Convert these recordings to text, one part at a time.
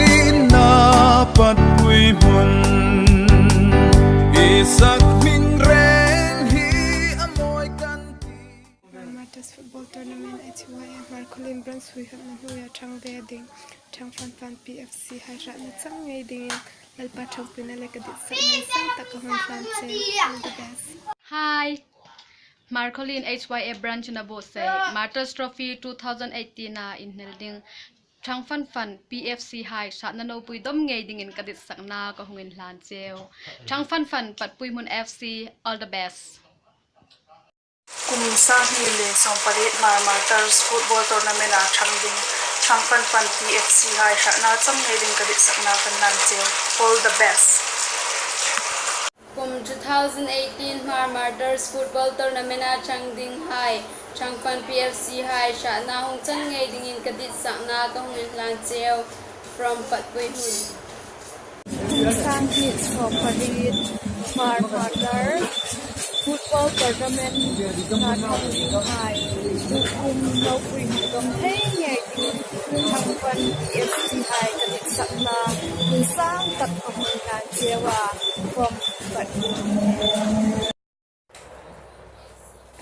lin na pat pui mun isak min ren hi amoy kan ti Hmar Martyrs football tournament at Hmar Martyrs hui hrãtna huya Chang wedding Chang fan fan PFC hai hrãtna Chang ngei ding lalpa thong pina le kadit sak nai sang tak ka hon plan che all the best. Hi, Marcolin HYF branch na bo say Martyrs Trophy 2018 na in helding Chang fan fan PFC hai hrãtna no pui dom ngei ding in kadit sakna ka hungin hlan cheu Chang fan fan pat pui mun FC all the best. Kumsa hile songpari Hmar Martyrs football tournament a Changding Chang fan fan PFC hai hrãtna cham ngei ding kadit sakna kan nan cheu all the best. Kum 2018 Hmar Martyrs football tournament a Changding hai Chang fan PFC hai hrãtna hung chang ngei ding in kadit sakna ka hungin hlan cheu from pat pui hun. Sang hits for Paris Hmar Martyrs football tournament na Changding hai kum no pui dom thei ngei Chang fan PFC hai kadit sakna hung sang tak ka hon hlan chewa from pat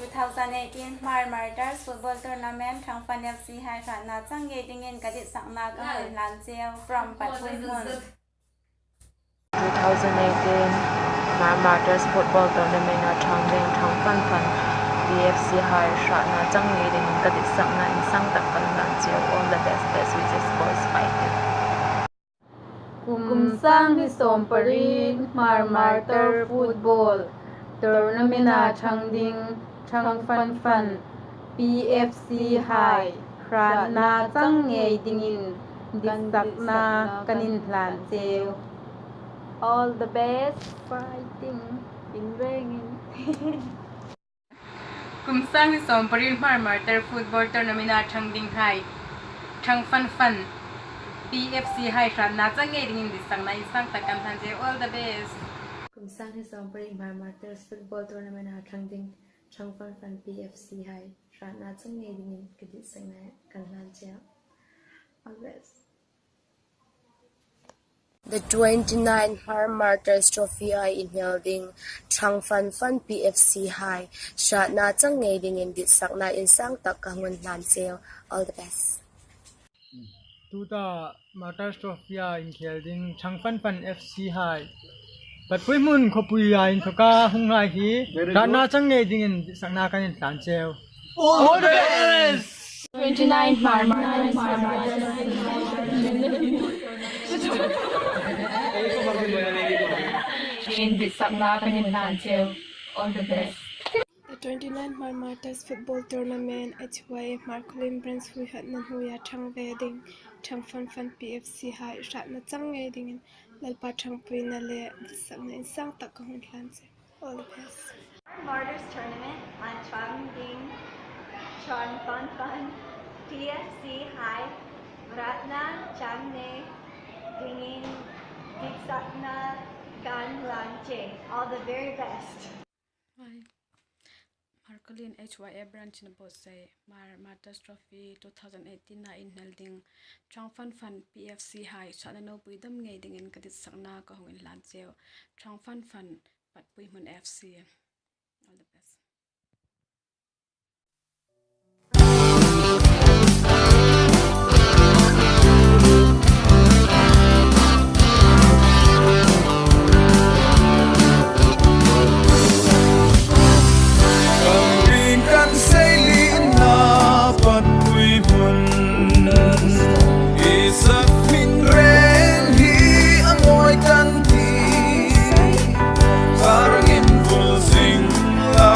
2018 Hmar Martyrs football tournament Chang fan FC hai hrãtna chang ngei ding in kadit sakna ka hon hlan cheu from Patpui Mun. 2018 Hmar Martyrs football tournament at Changding Chang fan fan PFC hai hrãtna chang ngei ding in kadit sakna in sang tak kan hlan cheu all the best wishes boys fighting. Kumsang hi sompari Hmar Martyrs football tournament a Changding Chang fan fan PFC hai hrãtna chang ngei dingin disakna kanin hlan cheu all the best fighting in ringin. Kumsang hi sompari Hmar Martyrs football tournament a Changding hai Chang fan fan PFC hai hrãtna chang ngei ding in disakna in sang tak kan hlan cheu all the best. Kumsang hi sompari Hmar Martyrs football tournament at Changding Chang fan fan PFC hai hrãtna chang ngei ding in kadit sakna kan hlan cheu all the best. The 29th Hmar Martyrs Trophy in Helding Chang fan fan PFC hai hrãtna chang ngei ding in dit sakna in sang tak ka hmun hlan cheu all the best. Tuta Martyrs Trophy in Helding Chang fan fan FC hai Patpui mun khopui in thoka hungai hi hrãtna chang ngei ding in dit sakna kan in hlan cheu all the best. 29 Hmar Martyrs in disakna kanin hlan cheu all the best. The 29th Hmar Martyrs football tournament at Hmar Martyrs hui hrãtna huya Chang wedding Chang fan fan PFC hai hrãtna chang ngei ding in lalpa thong pina le sak nai sang tak ka hon hlan che all the best. Martyrs tournament on Changding Chang fan fan PFC hai hrãtna chang ngei ding in kadit sakna kan hlan cheu all the very best. Hi, Marcolin HYF branch na bo say Hmar Martyrs Trophy 2018 na in helding Chang fan fan PFC hai hrãtna no pui dom ngei ding in kadit sakna ka hungin hlan cheu Chang fan fan pat pui mun FC all the best. isak min ren hi amoy kan ti parang in full sing la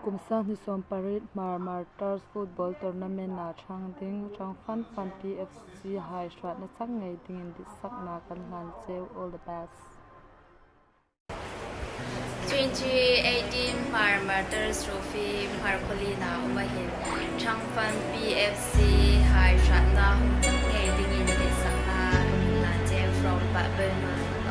kumsang ni som parit Hmar Martyrs football tournament na Chang ding Chang fan fan PFC hai hrãtna chang ngei ding in di sakna kan hlan cheu. All the best. 2018 Hmar Martyrs Trophy Hmar na umahin Chang fan PFC hai hrãtna chang ngei ding in di sakna kan hlan cheu from Babelman.